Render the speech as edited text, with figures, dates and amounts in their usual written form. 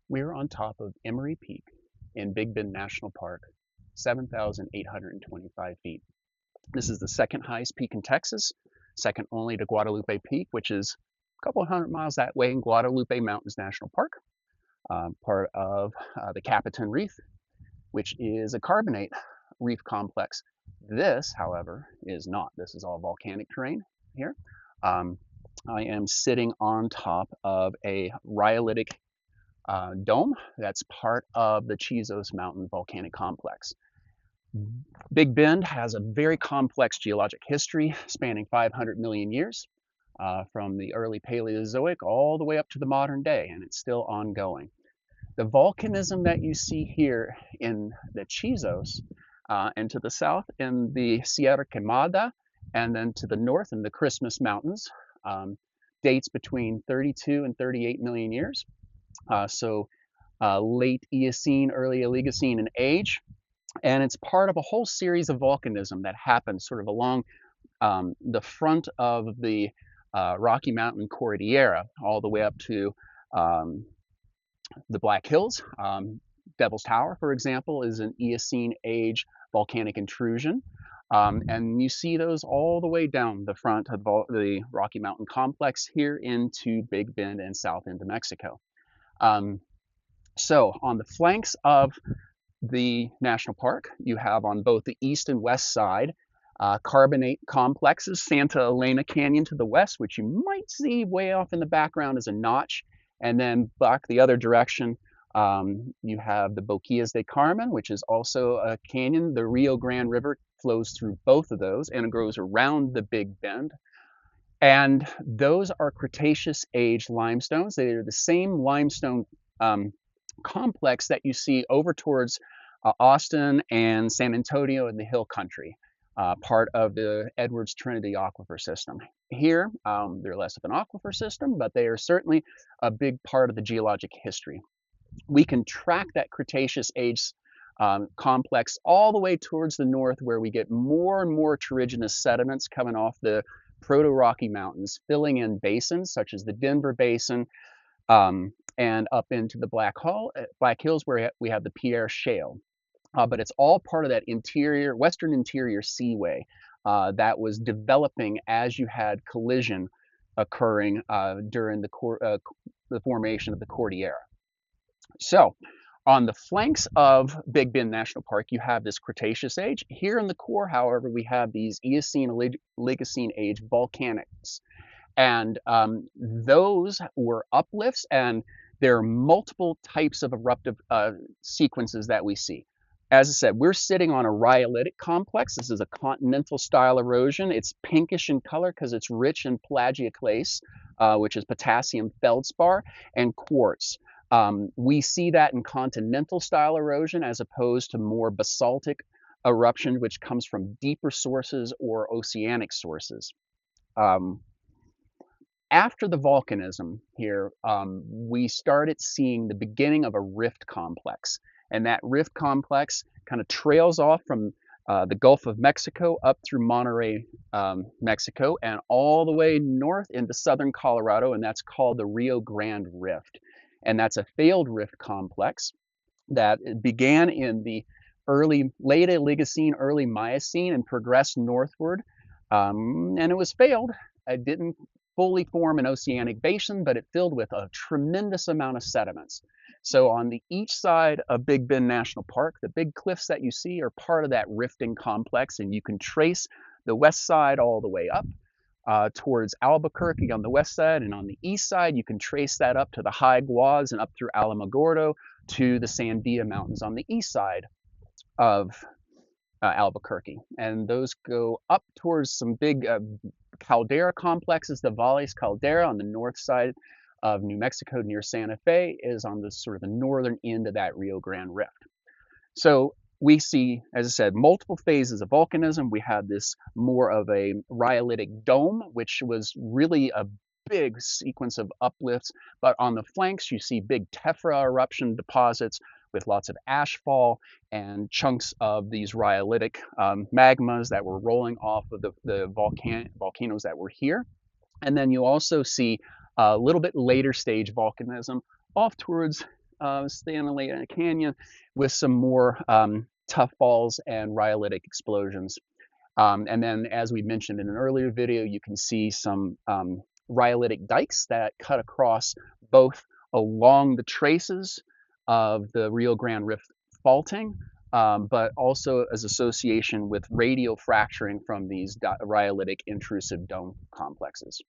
We're on top of Emory Peak in Big Bend National Park, 7,825 feet. This is the second highest peak in Texas, second only to Guadalupe Peak, which is a couple hundred miles that way in Guadalupe Mountains National Park, part of the Capitan Reef, which is a carbonate reef complex. This, however, is not. This is all volcanic terrain here. Um, I am sitting on top of a rhyolitic dome that's part of the Chisos Mountain volcanic complex. Big Bend has a very complex geologic history spanning 500 million years, from the early Paleozoic all the way up to the modern day, and it's still ongoing. The volcanism that you see here in the Chisos, and to the south in the Sierra Quemada, and then to the north in the Christmas Mountains, dates between 32 and 38 million years. Late Eocene, early Oligocene in age. And it's part of a whole series of volcanism that happens sort of along the front of the Rocky Mountain Cordillera, all the way up to the Black Hills. Devil's Tower, for example, is an Eocene age volcanic intrusion. And you see those all the way down the front of the Rocky Mountain complex here into Big Bend and south into Mexico. So on the flanks of the national park, you have on both the east and west side carbonate complexes. Santa Elena Canyon to the west, which you might see way off in the background as a notch. And then back the other direction, you have the Boquillas de Carmen, which is also a canyon. The Rio Grande River flows through both of those and it goes around the Big Bend. And those are Cretaceous age limestones. They are the same limestone complex that you see over towards Austin and San Antonio in the Hill Country, part of the Edwards Trinity Aquifer system. Here, they're less of an aquifer system, but they are certainly a big part of the geologic history. We can track that Cretaceous age complex all the way towards the north, where we get more and more terrigenous sediments coming off the Proto-Rocky Mountains, filling in basins such as the Denver Basin, and up into the Black Hills, where we have the Pierre Shale. But it's all part of that western interior seaway that was developing as you had collision occurring during the formation of the Cordillera. So on the flanks of Big Bend National Park, you have this Cretaceous age. Here in the core, however, we have these Eocene, Oligocene age volcanics. And those were uplifts, and there are multiple types of eruptive sequences that we see. As I said, we're sitting on a rhyolitic complex. This is a continental style erosion. It's pinkish in color because it's rich in plagioclase, which is potassium feldspar, and quartz. We see that in continental style erosion as opposed to more basaltic eruption, which comes from deeper sources or oceanic sources. After the volcanism here, we started seeing the beginning of a rift complex. And that rift complex kind of trails off from the Gulf of Mexico up through Monterey, Mexico, and all the way north into southern Colorado, and that's called the Rio Grande Rift. And that's a failed rift complex that began in the late Oligocene, early Miocene, and progressed northward. And it was failed. It didn't fully form an oceanic basin, but it filled with a tremendous amount of sediments. So on the east side of Big Bend National Park, the big cliffs that you see are part of that rifting complex, and you can trace the west side all the way up towards Albuquerque on the west side, and on the east side you can trace that up to the High Guas and up through Alamogordo to the Sandia Mountains on the east side of Albuquerque. And those go up towards some big caldera complexes. The Valles Caldera on the north side of New Mexico near Santa Fe is on the sort of the northern end of that Rio Grande Rift. So we see, as I said, multiple phases of volcanism. We had this more of a rhyolitic dome, which was really a big sequence of uplifts, but on the flanks you see big tephra eruption deposits with lots of ashfall and chunks of these rhyolitic magmas that were rolling off of the volcanoes that were here. And then you also see a little bit later stage volcanism off towards Santa Elena Canyon with some more tuff balls and rhyolitic explosions. And then, as we mentioned in an earlier video, you can see some rhyolitic dikes that cut across both along the traces of the Rio Grande Rift faulting, but also as association with radial fracturing from these rhyolitic intrusive dome complexes.